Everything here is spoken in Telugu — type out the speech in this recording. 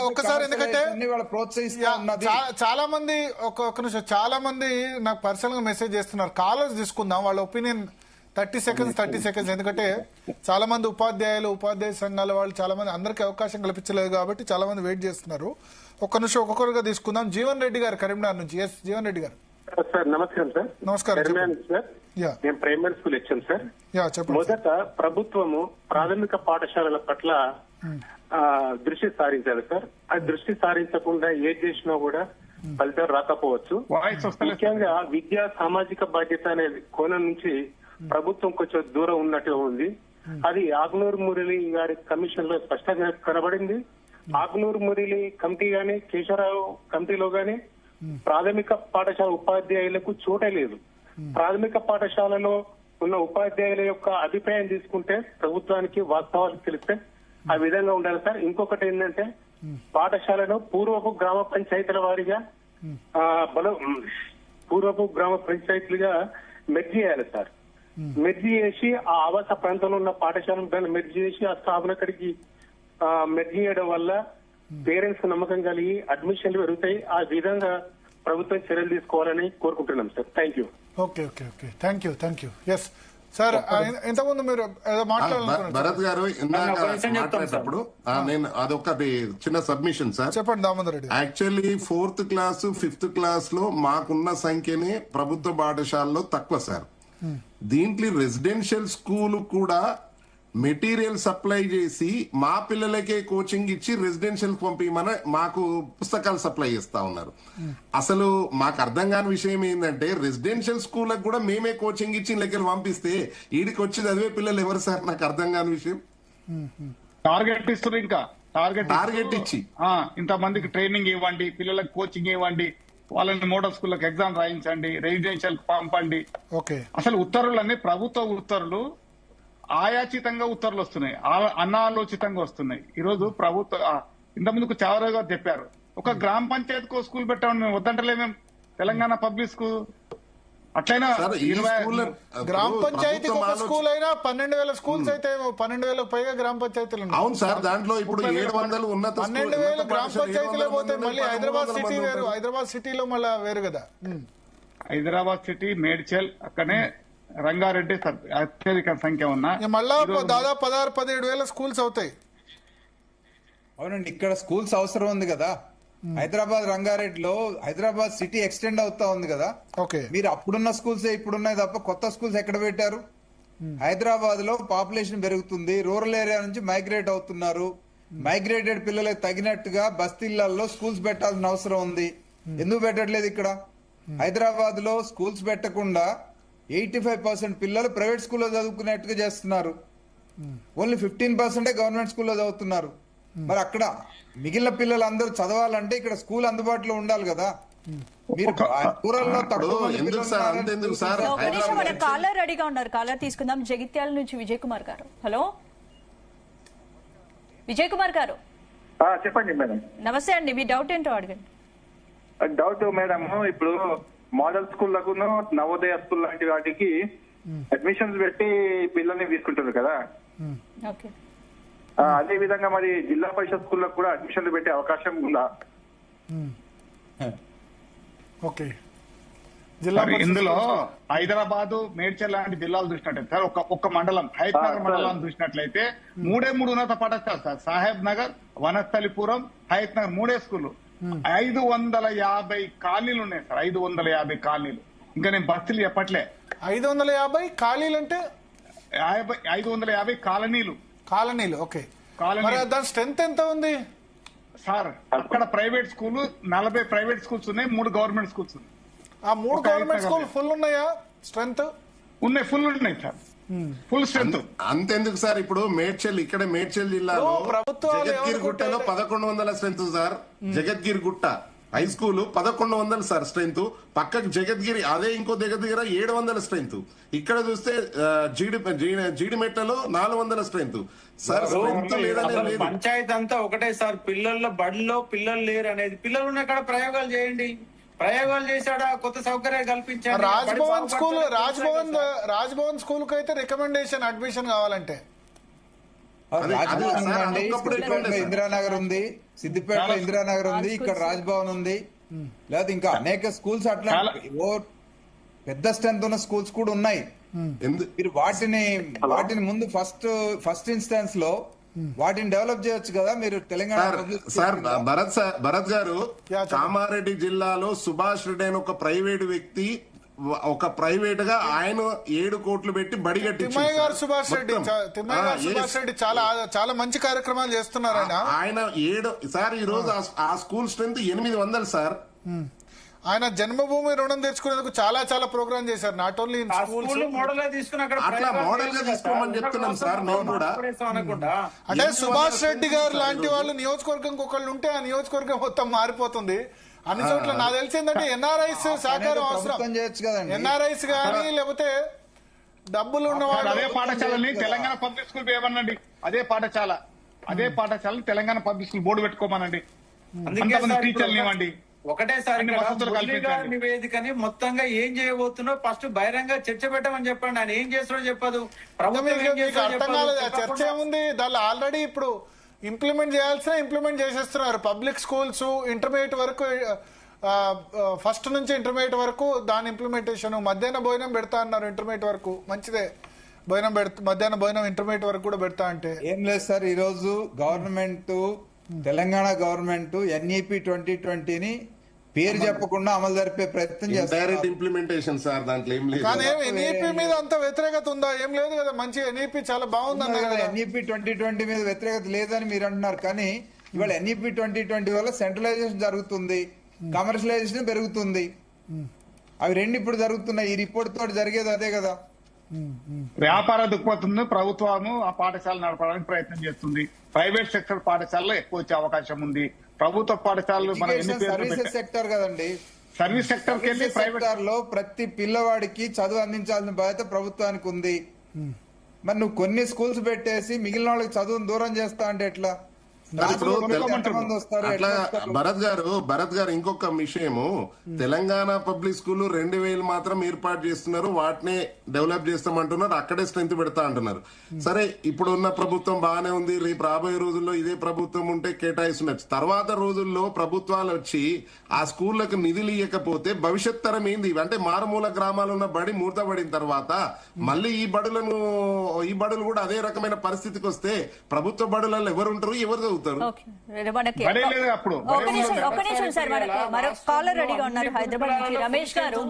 ఒక్కసారి ఎందుకంటే ప్రోత్సహిస్తున్నది. చాలా మంది ఒక నిమిషం, చాలా మంది నాకు పర్సనల్ గా మెసేజ్ చేస్తున్నారు. కాలర్స్ తీసుకుందాం వాళ్ళ ఒపీనియన్ 30 సెకండ్స్. ఎందుకంటే చాలా మంది ఉపాధ్యాయ సంఘాల వాళ్ళు చాలా మంది అందరికీ అవకాశం కల్పించలేదు కాబట్టి చాలా మంది వెయిట్ చేస్తున్నారు. ఒక్క నిమిషం ఒక్కొక్కరుగా తీసుకుందాం. జీవన్ రెడ్డి గారు కరీంనగర్ నుంచి. ఎస్ జీవన్ రెడ్డి గారు. సార్ నమస్కారం సార్. నమస్కారం సార్. నేను ప్రైమరీ స్కూల్ ఇచ్చాను సార్. మొదట ప్రభుత్వము ప్రాథమిక పాఠశాలల పట్ల దృష్టి సారించాలి సార్. ఆ దృష్టి సారించకుండా ఏది చేసినా కూడా ఫలితాలు రాకపోవచ్చు. ముఖ్యంగా విద్యా సామాజిక బాధ్యత అనే కోణం నుంచి ప్రభుత్వం కొంచెం దూరం ఉన్నట్టుగా ఉంది. అది ఆగ్నూరు మురళి గారి కమిషన్ లో స్పష్టంగా కనబడింది. ఆగ్నూరు మురళి కమిటీ గాని కేశవరావు కమిటీలో గాని ప్రాథమిక పాఠశాల ఉపాధ్యాయులకు చోటే లేదు. ప్రాథమిక పాఠశాలలో ఉన్న ఉపాధ్యాయుల యొక్క అభిప్రాయం తీసుకుంటే ప్రభుత్వానికి వాస్తవాలు తెలిస్తే ఆ విధంగా ఉండాలి సార్. ఇంకొకటి ఏంటంటే పాఠశాలలో పూర్వపు గ్రామ పంచాయతీల వారీగా పూర్వపు గ్రామ పంచాయతీలుగా మెర్జీ చేయాలి సార్. మెర్జీ చేసి ఆ ఆవాస ప్రాంతంలో ఉన్న పాఠశాలను దాన్ని మెర్జీ చేసి ఆ స్థాపన అక్కడికి మెర్జీ చేయడం వల్ల పేరెంట్స్ నమ్మకం కలిగి అడ్మిషన్లు పెరుగుతాయి. ఆ విధంగా ప్రభుత్వం చర్యలు తీసుకోవాలని కోరుకుంటున్నాం sir. Thank you. Okay. Thank you. Yes sir, ఇంతకుముందు మీరు భరత్ గారు మాట్లాడేటప్పుడు నేను అదొకటి చిన్న సబ్మిషన్ సార్. చెప్పండి Damodar Reddy. Actually 4th class 5th class లో మాకున్న సంఖ్యనే ప్రభుత్వ పాఠశాలలో తక్కువ సార్. దీంట్లో రెసిడెన్షియల్ స్కూల్ కూడా మెటీరియల్ సప్లై చేసి మా పిల్లలకే కోచింగ్ ఇచ్చి రెసిడెన్షియల్ పంపించమని మాకు పుస్తకాలు సప్లై చేస్తా ఉన్నారు. అసలు మాకు అర్థం కాని విషయం ఏంటంటే రెసిడెన్షియల్ స్కూళ్ళకు కూడా మేమే కోచింగ్ ఇచ్చి లెక్కలు పంపిస్తే ఈడికి వచ్చి చదివే పిల్లలు ఎవరు సార్? నాకు అర్థం కాని విషయం. టార్గెట్ ఇస్తారు, ఇంకా టార్గెట్ ఇచ్చి ఇంతమందికి ట్రైనింగ్ ఇవ్వండి, పిల్లలకు కోచింగ్ ఇవ్వండి, వాళ్ళని మోడల్ స్కూళ్ళకి ఎగ్జామ్ రాయించండి, రెసిడెన్షియల్ పంపండి. అసలు ఉత్తర్వులన్నీ ప్రభుత్వ ఉత్తర్వులు ఆయాచితంగా ఉత్తర్వులు వస్తున్నాయి, అనాలోచితంగా వస్తున్నాయి. ఈ రోజు ప్రభుత్వ ఇంతకుముందుకు చావరావు గారు చెప్పారు, ఒక గ్రామ పంచాయతీకి స్కూల్ పెట్టామని మేము వద్దంటలేమేం తెలంగాణ పబ్లిక్ స్కూల్. అట్లయినా గ్రామ పంచాయతీ స్కూల్ అయినా 12,000 స్కూల్స్ అయితే 12,000 పైగా గ్రామ పంచాయతీలు. అవును సార్, దాంట్లో ఇప్పుడు 700 ఉన్నత 12,000 గ్రామ పంచాయతీలో పోతే మళ్ళీ హైదరాబాద్ సిటీ వేరు, హైదరాబాద్ సిటీలో మళ్ళీ వేరు కదా. హైదరాబాద్ సిటీ మేడ్చల్ అక్కడనే రంగారెడ్డి అత్యధిక సంఖ్య ఉన్న మళ్ళా దాదాపు 16-17 స్కూల్స్ అవుతాయి. అవునండి, ఇక్కడ స్కూల్స్ అవసరం ఉంది కదా. హైదరాబాద్ రంగారెడ్డిలో హైదరాబాద్ సిటీ ఎక్స్టెండ్ అవుతా ఉంది కదా. మీరు అప్పుడున్న స్కూల్స్ ఇప్పుడున్నాయి తప్ప కొత్త స్కూల్స్ ఎక్కడ పెట్టారు? హైదరాబాద్ లో పాపులేషన్ పెరుగుతుంది, రూరల్ ఏరియా నుంచి మైగ్రేట్ అవుతున్నారు. మైగ్రేటెడ్ పిల్లలకు తగినట్టుగా బస్తీలలో స్కూల్స్ పెట్టాల్సిన అవసరం ఉంది. ఎందుకు పెట్టట్లేదు? ఇక్కడ హైదరాబాద్ లో స్కూల్స్ పెట్టకుండా 85% పిల్లలు ప్రైవేట్ స్కూల్లో చదువుకునేట్టుగా చేస్తున్నారు. ఓన్లీ 15% గవర్నమెంట్ స్కూల్లో చదువుతున్నారు. మరి అక్కడ మిగిలిన పిల్లలు అందరూ చదవాలంటే ఇక్కడ స్కూల్ అందుబాటులో ఉండాలి కదా. మీరు ఊరల్లో కాలర్ రెడీగా ఉన్నారు, కాలర్ తీసుకుందాం. జగిత్యాల నుంచి విజయ్ కుమార్ గారు. హలో విజయ్ కుమార్ గారు. చెప్పండి మేడం. నమస్తే అండి, మీ డౌట్ ఏంటో అడగండి. డౌట్ మేడం, ఇప్పుడు మోడల్ స్కూళ్లకు నవోదయ స్కూల్ లాంటి వాటికి అడ్మిషన్స్ పెట్టి పిల్లల్ని తీసుకుంటారు కదా. అదే విధంగా మరి జిల్లా పరిషత్ స్కూళ్ళకు కూడా అడ్మిషన్లు పెట్టే అవకాశం ఉందా? ఇందులో హైదరాబాద్ మేడ్చల్ లాంటి జిల్లాలు చూసినట్లయితే సార్, ఒక్క మండలం హైద్ నగర్ మండలాన్ని చూసినట్లయితే 3 ఉన్నత పాఠశాలలు సార్. సాహెబ్ నగర్, వనస్థలిపురం, హైత్ నగర్ 3 స్కూళ్లు. 550 కాలనీలు ఉన్నాయి సార్. 550 కాలనీలు. ఇంకా నేను బస్తీలు చెప్పట్లే. 550 ఖాళీలు అంటే 550 కాలనీలు. ఓకే. దాని స్ట్రెంత్ ఎంత ఉంది సార్? అక్కడ ప్రైవేట్ స్కూల్ 40 ప్రైవేట్ స్కూల్స్ ఉన్నాయి, 3 గవర్నమెంట్ స్కూల్స్ ఉన్నాయి. ఆ 3 గవర్నమెంట్ స్కూల్ ఫుల్ ఉన్నాయా? స్ట్రెంత్ ఉన్నాయి, ఫుల్ ఉన్నాయి సార్, ఫుల్ స్ట్రెంత్. అంతెందుకు సార్, ఇప్పుడు ఇక్కడ మేడ్చల్ జిల్లాలో జగద్గిరి గుట్టలో 1100 స్ట్రెంత్ సార్. జగద్గిరి గుట్ట హై స్కూల్ 1100 సార్ స్ట్రెంత్. పక్కకు జగద్గిరి అదే ఇంకో దగ్గర 700 స్ట్రెంత్. ఇక్కడ చూస్తే జీడిమెట్టలో 400 స్ట్రెంత్ సార్. పంచాయతీ అంతా ఒకటే సార్. పిల్లల బడిలో పిల్లలు లేరు అనేది, పిల్లలు ఉన్న కాడ ప్రయోగాలు చేయండి. ప్రయోగాలు చేశాడా, కొత్త సౌకర్యాలు కల్పించాడు. రాజ్భవన్ స్కూల్ కు అయితే రికమెండేషన్ అడ్మిషన్ కావాలంటే రాజ్భవన్ సార్, ఉందండి, ఒకప్పుడు ఎట్లా సిద్దిపేటలో ఉండే సార్? ఇందిరానగర్ ఉంది, సిద్దిపేటలో ఇందిరానగర్ ఉంది, ఇక్కడ రాజ్భవన్ ఉంది, లేదా ఇంకా అనేక స్కూల్స్ అట్లా ఓ పెద్ద స్ట్రెంత్ ఉన్న స్కూల్స్ కూడా ఉన్నాయి. మీరు వాటిని ముందు ఫస్ట్ ఇన్స్టాన్స్ లో వాటిని డెవలప్ చేయొచ్చు కదా మీరు తెలంగాణ సార్ భరత్ గారు, కామారెడ్డి జిల్లాలో సుభాష్ రెడ్డి అని ఒక ప్రైవేట్ వ్యక్తి ఒక ప్రైవేట్ గా ఆయన 7 కోట్లు పెట్టి బడి తిమ్మయ్య గారు సుభాష్ రెడ్డి చాలా మంచి కార్యక్రమాలు చేస్తున్నారు ఆయన 7 సార్. ఈ రోజు ఆ స్కూల్ స్ట్రెంత్ 800 సార్. ఆయన జన్మభూమి రుణం తెచ్చుకునేందుకు చాలా ప్రోగ్రామ్ చేశారు. నాట్ ఓన్లీ ఇన్ స్కూల్స్, అట్లా మోడల్ గా తీసుకోమని చెప్తున్నాం సార్ మేము కూడా. అంటే సుభాష్ రెడ్డి గారు లాంటి వాళ్ళు నియోజకవర్గం ఒకళ్ళు ఉంటే ఆ నియోజకవర్గం మొత్తం మారిపోతుంది. అన్ని చోట్ల నాకు తెలిసిందంటే ఎన్ఆర్ఐస్ సహకారం అవసరం. ఎన్ఆర్ఐస్ కానీ లేకపోతే డబ్బులు ఉన్న వాళ్ళు అదే పాఠశాలని తెలంగాణ పబ్లిక్ స్కూల్ ఏమనండి, అదే పాఠశాలని తెలంగాణ పబ్లిక్ స్కూల్ బోర్డు పెట్టుకోమనండి, టీచర్లు ఇవ్వండి. ఒకటేసారి నివేదికని మొత్తంగా ఏం చేయబోతున్నో ఫస్ట్ బహిరంగ చర్చ పెట్టమని చెప్పండి. ఆయన ఏం చేస్తాడో చెప్పదు, అర్థం కాలేదు. చర్చ ఏముంది దానిలో? ఆల్రెడీ ఇప్పుడు ఇంప్లిమెంట్ ఇంప్లిమెంట్ చేసేస్తున్నారు. పబ్లిక్ స్కూల్స్ ఇంటర్మీడియట్ వరకు, ఫస్ట్ నుంచి ఇంటర్మీడియట్ వరకు దాని ఇంప్లిమెంటేషన్. మధ్యాహ్న భోజనం పెడతా అన్నారు ఇంటర్మీడియట్ వరకు, మంచిదే. మధ్యాహ్న భోజనం ఇంటర్మీడియట్ వరకు కూడా పెడతా అంటే ఏం లేదు సార్. ఈ రోజు గవర్నమెంట్, తెలంగాణ గవర్నమెంట్ NEP 2020ని పేరు చెప్పకుండా అమలు జరిపే ప్రయత్నం చేస్తారు. ఇంప్లిమెంటేషన్ సార్, దాంట్లో ఏం లేదు. కానీ NEP మీద అంత వ్యతిరేకత ఉందా? ఏం లేదు కదా, మంచి NEP చాలా బాగుంది అన్నారు. NEP 2020 మీద వ్యతిరేకత లేదని మీరు అంటున్నారు, కానీ ఇవాళ NEP 2020 వల్ల సెంట్రలైజేషన్ జరుగుతుంది, కమర్షియలైజేషన్ పెరుగుతుంది. అవి రెండు ఇప్పుడు జరుగుతున్నాయి. ఈ రిపోర్ట్ తోటి జరిగేది అదే కదా. వ్యాపార దృక్పథంలో ప్రభుత్వము ఆ పాఠశాల నడపడానికి ప్రయత్నం చేస్తుంది. ప్రైవేట్ సెక్టర్ పాఠశాలలో ఎక్కువ వచ్చే అవకాశం ఉంది. ప్రభుత్వ పాఠశాలలు సర్వీసెస్ సెక్టర్ కదండి. సర్వీస్ సెక్టర్ కి ప్రైవేట్ లో ప్రతి పిల్లవాడికి చదువు అందించాల్సిన బాధ్యత ప్రభుత్వానికి ఉంది. మరి నువ్వు కొన్ని స్కూల్స్ పెట్టేసి మిగిలిన వాళ్ళకి చదువును దూరం చేస్తా అంటే ఎట్లా? అట్లా భరత్ గారు ఇంకొక విషయము, తెలంగాణ పబ్లిక్ స్కూల్ 2000 మాత్రం ఏర్పాటు చేస్తున్నారు, వాటినే డెవలప్ చేస్తామంటున్నారు, అక్కడే స్ట్రెంత్ పెడతా అంటున్నారు. సరే, ఇప్పుడు ఉన్న ప్రభుత్వం బాగానే ఉంది, రేపు రాబోయే రోజుల్లో ఇదే ప్రభుత్వం ఉంటే కేటాయిస్తున్నారు. తర్వాత రోజుల్లో ప్రభుత్వాలు వచ్చి ఆ స్కూళ్లకు నిధులు ఇవ్వకపోతే భవిష్యత్ తరం ఏంది? అంటే మారుమూల గ్రామాలు ఉన్న బడి మూతపడిన తర్వాత మళ్ళీ ఈ బడులు కూడా అదే రకమైన పరిస్థితికి వస్తే ప్రభుత్వ బడులలో ఎవరు ఉంటారు, ఎవరు చదువుతారు? ఒక నిమిషం సార్, మరొక కాలర్ రెడీగా ఉన్నారు హైదరాబాద్ నుంచి, రమేష్ గారు.